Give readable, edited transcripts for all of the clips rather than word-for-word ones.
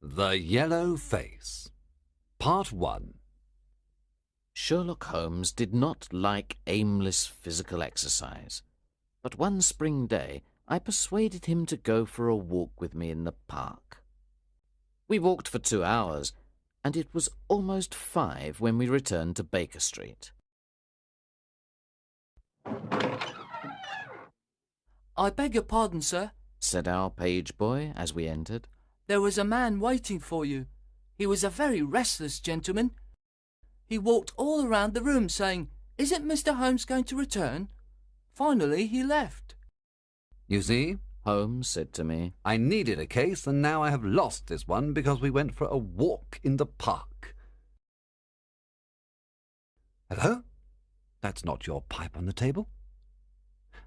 The Yellow Face. Part 1. Sherlock Holmes did not like aimless physical exercise, but one spring day I persuaded him to go for a walk with me in the park. We walked for 2 hours, and it was almost 5 when we returned to Baker Street. "I beg your pardon, sir," said our page boy as we entered. "there was a man waiting for you. He was a very restless gentleman. He walked all around the room saying, 'Isn't Mr. Holmes going to return?' Finally he left." You see, Holmes said to me. I needed a case, and now I have lost this one because we went for a walk in the park. Hello? That's not your pipe on the table?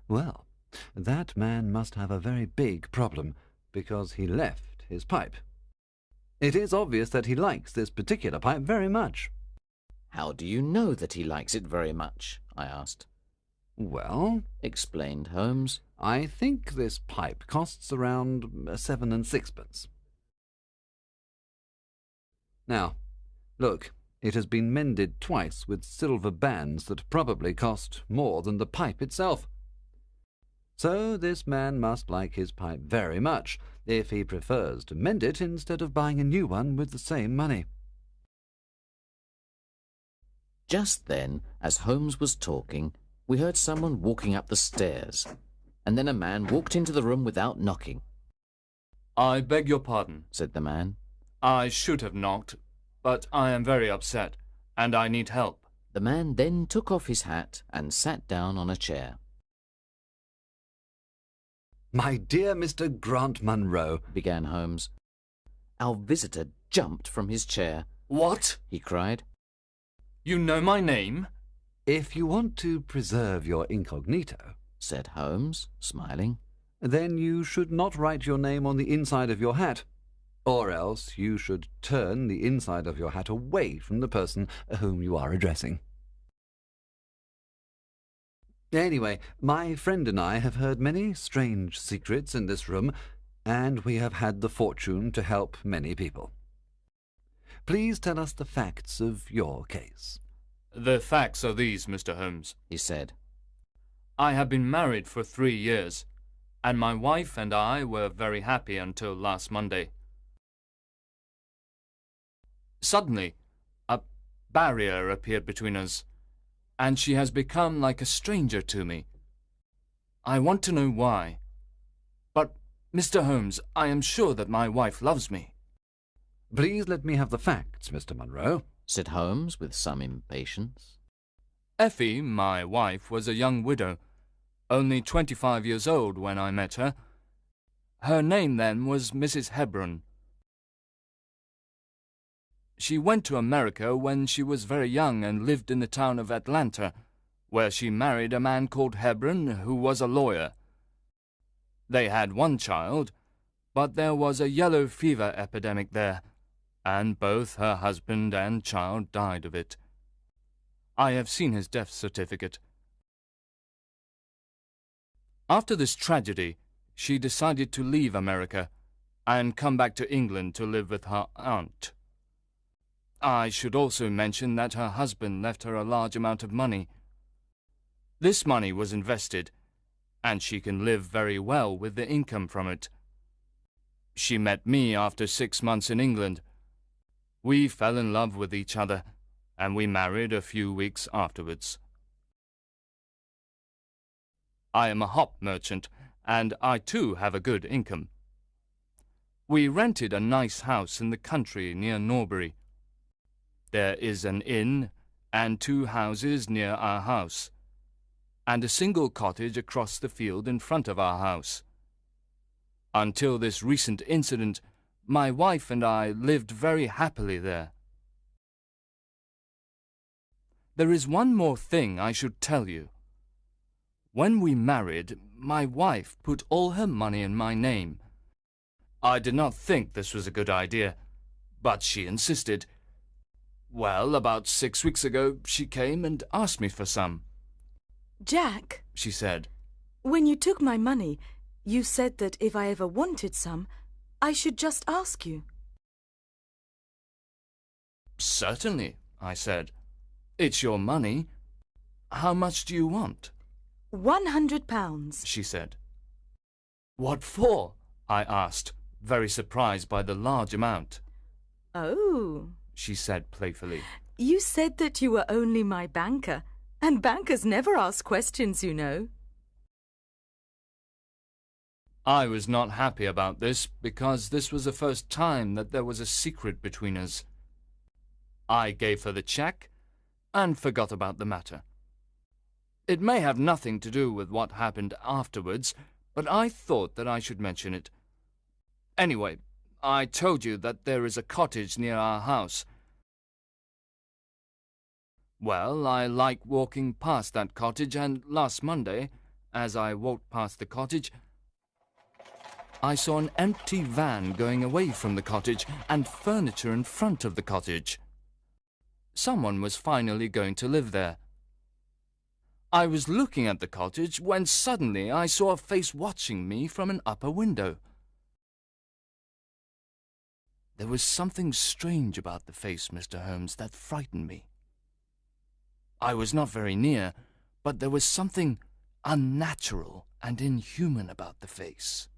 Well, that man must have a very big problem, because he left his pipe. It is obvious that he likes this particular pipe very much. "How do you know that he likes it very much?" I asked. Well, Explained Holmes, I think this pipe costs around 7 6 pence. Now, look, it has been mended twice with silver bands that probably cost more than the pipe itself. So this man must like his pipe very much, if he prefers to mend it instead of buying a new one with the same money. Just then, as Holmes was talking, we heard someone walking up the stairs, and then a man walked into the room without knocking. "I beg your pardon," Said the man. "I should have knocked, but I am very upset, and I need help." The man then took off his hat and sat down on a chair. "My dear Mr. Grant Munro," Began Holmes. Our visitor jumped from his chair. "What? He cried. You know my name?" "If you want to preserve your incognito," Said Holmes, smiling. "then you should not write your name on the inside of your hat, or else you should turn the inside of your hat away from the person whom you are addressing. Anyway, my friend and I have heard many strange secrets in this room, and we have had the fortune to help many people. Please tell us the facts of your case." "The facts are these, Mr. Holmes. He said. I have been married for 3 years, and my wife and I were very happy until last Monday. Suddenly, a barrier appeared between us, and she has become like a stranger to me. I want to know why. But, Mr. Holmes, I am sure that my wife loves me." Please let me have the facts, Mr. Munro. Said Holmes with some impatience. Effie, my wife, was a young widow, only 25 years old when I met her. Her name then was Mrs. Hebron. She went to America when she was very young and lived in the town of Atlanta, where she married a man called Hebron, who was a lawyer. They had one child, but there was a yellow fever epidemic there, and both her husband and child died of it. I have seen his death certificate. After this tragedy, she decided to leave America and come back to England to live with her aunt. I should also mention that her husband left her a large amount of money. This money was invested, and she can live very well with the income from it. She met me after 6 months in England. We fell in love with each other, and we married a few weeks afterwards. I am a hop merchant, and I too have a good income. We rented a nice house in the country near Norbury. There is an inn and 2 houses near our house, and a single cottage across the field in front of our house. Until this recent incident, my wife and I lived very happily there. There is one more thing I should tell you. When we married, my wife put all her money in my name. I did not think this was a good idea, but she insisted. Well, about 6 weeks ago, she came and asked me for some. "Jack," She said, when you took my money, you said that if I ever wanted some, I should just ask you. Certainly, I said. It's your money. How much do you want? £100, She said. What for? I asked, very surprised by the large amount. Oh, She said playfully. you said that you were only my banker, and bankers never ask questions, you know. I was not happy about this because this was the first time that there was a secret between us. I gave her the cheque and forgot about the matter. It may have nothing to do with what happened afterwards, but I thought that I should mention it. Anyway, I told you that there is a cottage near our house. Well, I like walking past that cottage, and last Monday, as I walked past the cottage, I saw an empty van going away from the cottage and furniture in front of the cottage. Someone was finally going to live there. I was looking at the cottage when suddenly I saw a face watching me from an upper window. There was something strange about the face, Mr. Holmes, that frightened me. I was not very near, but there was something unnatural and inhuman about the face.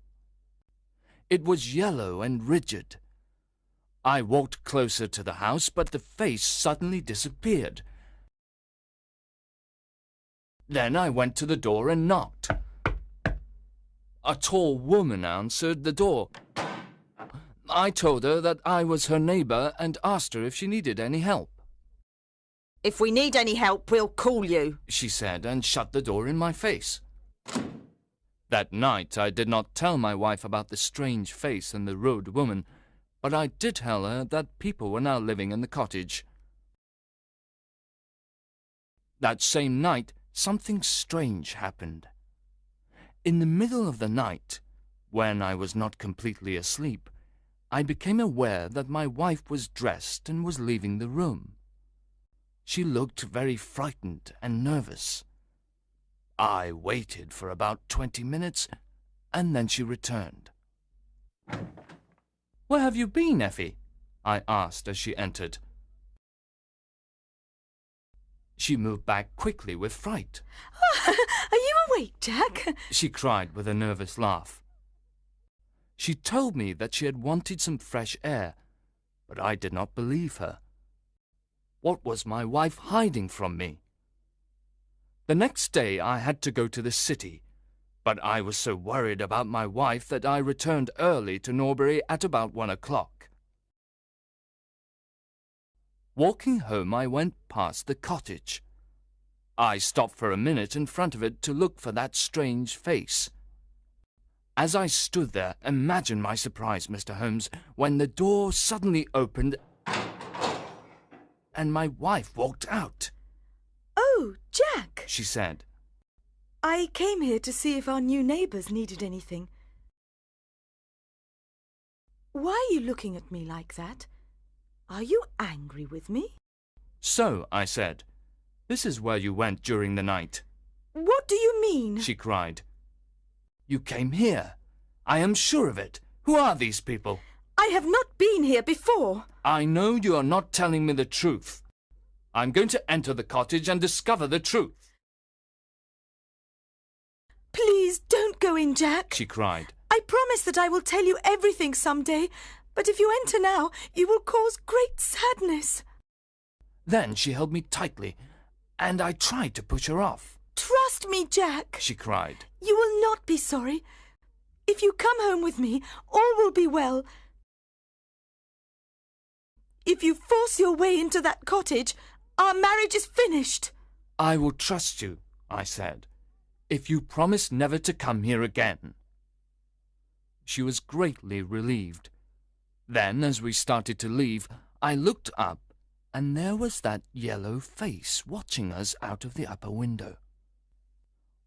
It was yellow and rigid. I walked closer to the house, but the face suddenly disappeared. Then I went to the door and knocked. A tall woman answered the door. I told her that I was her neighbour and asked her if she needed any help. If we need any help, we'll call you, She said, and shut the door in my face. That night I did not tell my wife about the strange face and the rude woman, but I did tell her that people were now living in the cottage. That same night, something strange happened. In the middle of the night, when I was not completely asleep, I became aware that my wife was dressed and was leaving the room. She looked very frightened and nervous. I waited for about 20 minutes, and then she returned. "Where have you been, Effie?" I asked as she entered. She moved back quickly with fright. Are you awake, Jack? She cried with a nervous laugh. She told me that she had wanted some fresh air, but I did not believe her. What was my wife hiding from me? The next day I had to go to the city, but I was so worried about my wife that I returned early to Norbury at about 1 o'clock. Walking home, I went past the cottage. I stopped for a minute in front of it to look for that strange face. As I stood there, imagine my surprise, Mr. Holmes, when the door suddenly opened and my wife walked out. Oh, Jack! She said. I came here to see if our new neighbours needed anything. Why are you looking at me like that? Are you angry with me? So, I said, this is where you went during the night. What do you mean? She cried. You came here. I am sure of it. Who are these people? I have not been here before. I know you are not telling me the truth. I'm going to enter the cottage and discover the truth. Please don't go in, Jack. She cried. I promise that I will tell you everything someday, but if you enter now, you will cause great sadness. Then she held me tightly, and I tried to push her off. Trust me, Jack. She cried. You will not be sorry. If you come home with me, all will be well. If you force your way into that cottage, our marriage is finished. I will trust you, I said, if you promise never to come here again. She was greatly relieved. Then, as we started to leave, I looked up, and there was that yellow face watching us out of the upper window.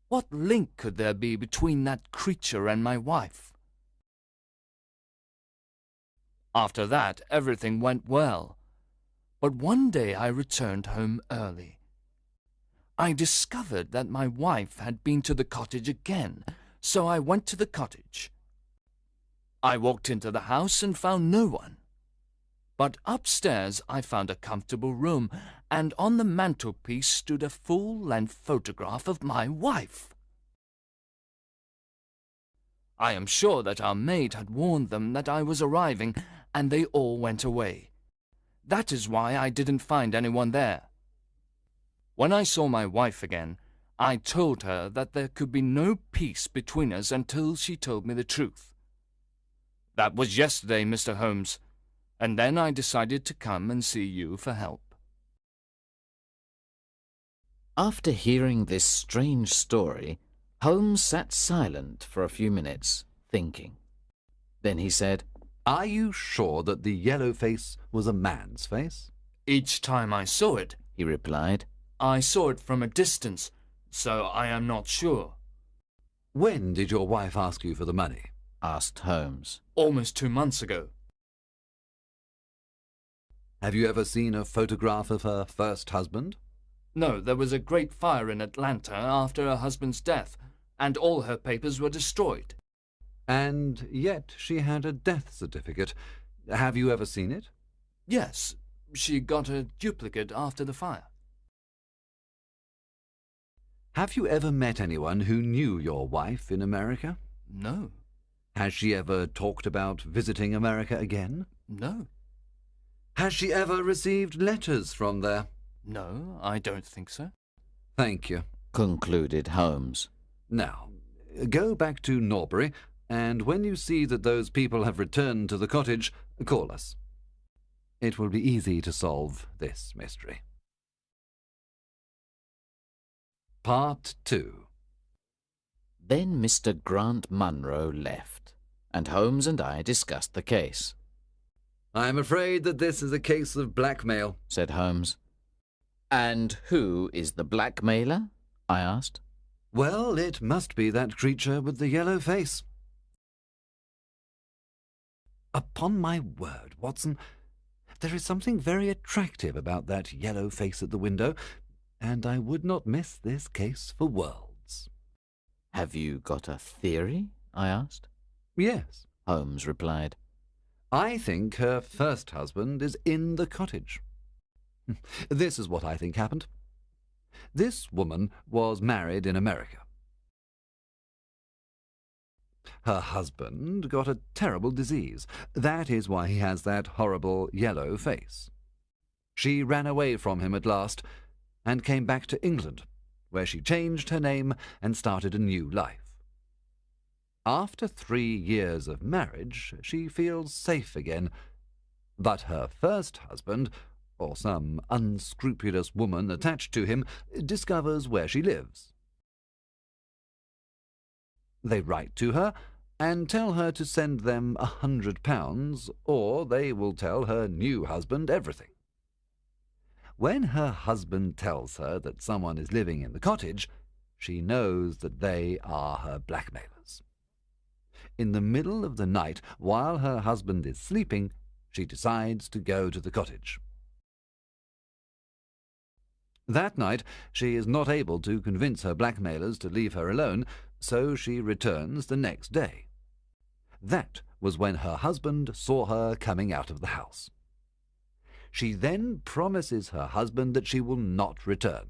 What link could there be between that creature and my wife? After that, everything went well. But one day I returned home early. I discovered that my wife had been to the cottage again, so I went to the cottage. I walked into the house and found no one. But upstairs I found a comfortable room, and on the mantelpiece stood a full-length photograph of my wife. I am sure that our maid had warned them that I was arriving, and they all went away. That is why I didn't find anyone there. When I saw my wife again, I told her that there could be no peace between us until she told me the truth. That was yesterday, Mr. Holmes, and then I decided to come and see you for help. After hearing this strange story, Holmes sat silent for a few minutes, thinking. Then he said, "Are you sure that the yellow face was a man's face?" Each time I saw it, he replied. I saw it from a distance, so I am not sure. "When did your wife ask you for the money?" Asked Holmes. Almost 2 months ago. "Have you ever seen a photograph of her first husband?" No, there was a great fire in Atlanta after her husband's death, and all her papers were destroyed. "And yet she had a death certificate. Have you ever seen it?" Yes, she got a duplicate after the fire. "Have you ever met anyone who knew your wife in America?" No, "Has she ever talked about visiting America again?" no, "Has she ever received letters from there?" no, I don't think so. "Thank you. Concluded Holmes. Now, go back to Norbury, and when you see that those people have returned to the cottage, call us. It will be easy to solve this mystery." Part 2. Then Mr. Grant Munro left, and Holmes and I discussed the case. "I am afraid that this is a case of blackmail," Said Holmes. And who is the blackmailer? I asked. "Well, it must be that creature with the yellow face." "Upon my word, Watson, there is something very attractive about that yellow face at the window, and I would not miss this case for worlds." Have you got a theory? I asked. "Yes. Holmes replied. I think her first husband is in the cottage. This is what I think happened. This woman was married in America. Her husband got a terrible disease. That is why he has that horrible yellow face. She ran away from him at last and came back to England, where she changed her name and started a new life. After 3 years of marriage, she feels safe again, but her first husband, or some unscrupulous woman attached to him, discovers where she lives. They write to her and tell her to send them £100, or they will tell her new husband everything. When her husband tells her that someone is living in the cottage, she knows that they are her blackmailers. In the middle of the night, while her husband is sleeping, she decides to go to the cottage. That night, she is not able to convince her blackmailers to leave her alone, so she returns the next day. That was when her husband saw her coming out of the house. She then promises her husband that she will not return,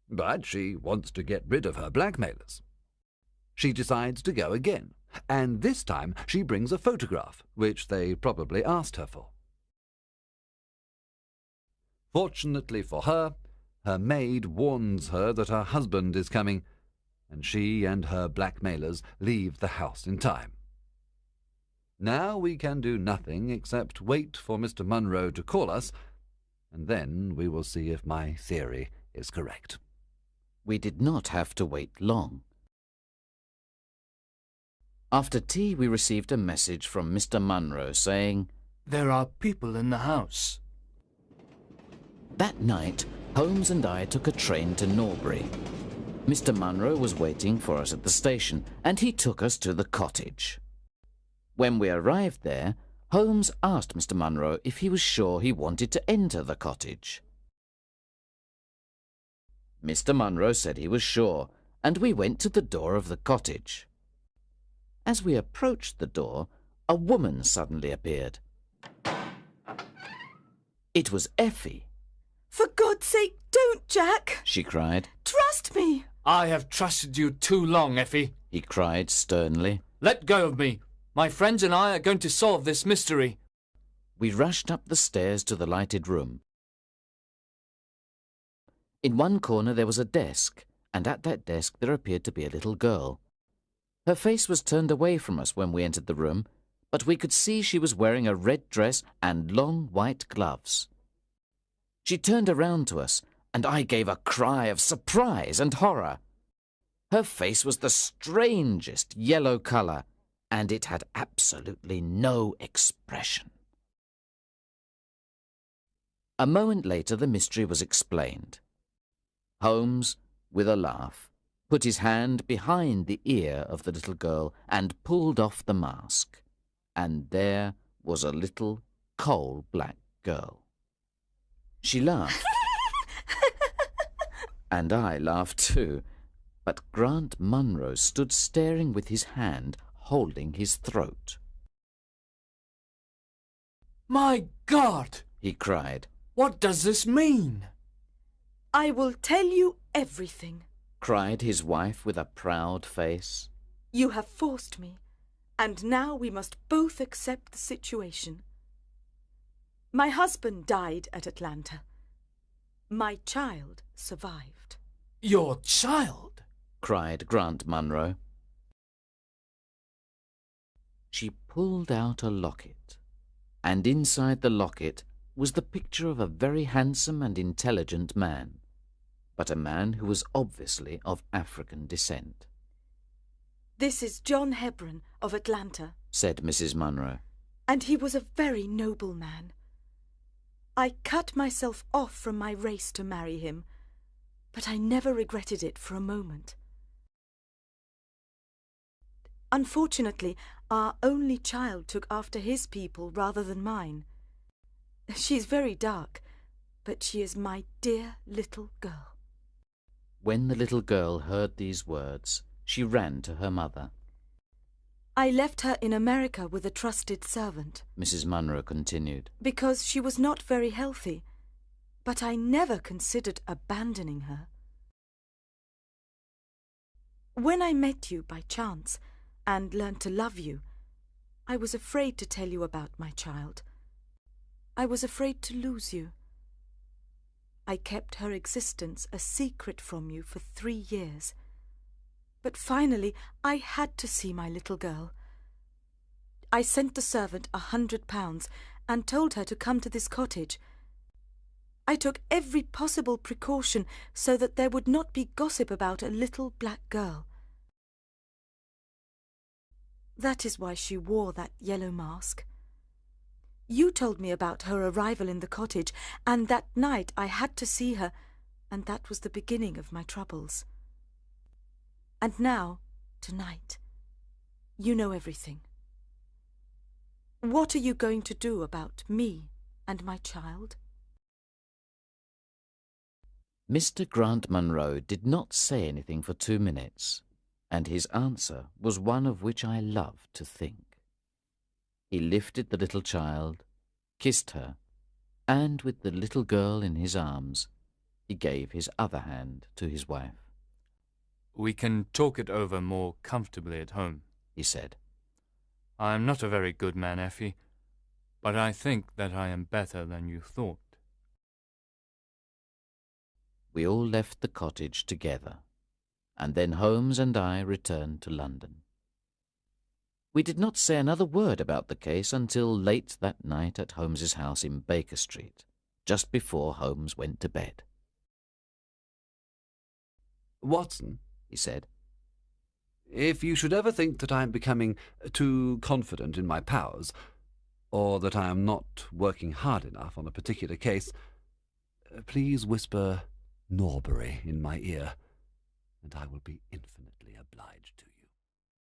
but she wants to get rid of her blackmailers. She decides to go again, and this time she brings a photograph, which they probably asked her for. Fortunately for her, her maid warns her that her husband is coming, and she and her blackmailers leave the house in time. Now we can do nothing except wait for Mr. Munro to call us, and then we will see if my theory is correct. We did not have to wait long. After tea, we received a message from Mr. Munro saying, "There are people in the house." That night, Holmes and I took a train to Norbury. Mr. Munro was waiting for us at the station, and he took us to the cottage. When we arrived there, Holmes asked Mr. Munro if he was sure he wanted to enter the cottage. Mr. Munro said he was sure, and we went to the door of the cottage. As we approached the door, a woman suddenly appeared. It was Effie. For God's sake, don't, Jack! She cried. Trust me! I have trusted you too long, Effie. He cried sternly. Let go of me. My friends and I are going to solve this mystery. We rushed up the stairs to the lighted room. In one corner there was a desk, and at that desk there appeared to be a little girl. Her face was turned away from us when we entered the room, but we could see she was wearing a red dress and long white gloves. She turned around to us, and I gave a cry of surprise and horror. Her face was the strangest yellow colour, and it had absolutely no expression. A moment later the mystery was explained. Holmes, with a laugh, put his hand behind the ear of the little girl and pulled off the mask. And there was a little coal-black girl. She laughed. And I laughed too, but Grant Munro stood staring with his hand holding his throat. My God! He cried. What does this mean? I will tell you everything. Cried his wife with a proud face. You have forced me, and now we must both accept the situation. My husband died at Atlanta. My child survived. Your child? Cried Grant Munro. She pulled out a locket, and inside the locket was the picture of a very handsome and intelligent man, but a man who was obviously of African descent. This is John Hebron of Atlanta, said Mrs. Munro. And he was a very noble man. I cut myself off from my race to marry him, but I never regretted it for a moment. Unfortunately, our only child took after his people rather than mine. She's very dark, but she is my dear little girl. When the little girl heard these words, she ran to her mother. I left her in America with a trusted servant, Mrs. Munro continued, because she was not very healthy, but I never considered abandoning her. When I met you by chance and learned to love you, I was afraid to tell you about my child. I was afraid to lose you. I kept her existence a secret from you for 3 years. But finally I had to see my little girl. I sent the servant £100 and told her to come to this cottage. I took every possible precaution so that there would not be gossip about a little black girl. That is why she wore that yellow mask. You told me about her arrival in the cottage, and that night I had to see her, and that was the beginning of my troubles. And now, tonight, you know everything. What are you going to do about me and my child? Mr. Grant Munro did not say anything for 2 minutes, and his answer was one of which I love to think. He lifted the little child, kissed her, and with the little girl in his arms, he gave his other hand to his wife. We can talk it over more comfortably at home, he said. I am not a very good man, Effie, but I think that I am better than you thought. We all left the cottage together, and then Holmes and I returned to London. We did not say another word about the case until late that night at Holmes's house in Baker Street, just before Holmes went to bed. Watson, he said, if you should ever think that I am becoming too confident in my powers, or that I am not working hard enough on a particular case, please whisper Norbury in my ear, and I will be infinitely obliged to you.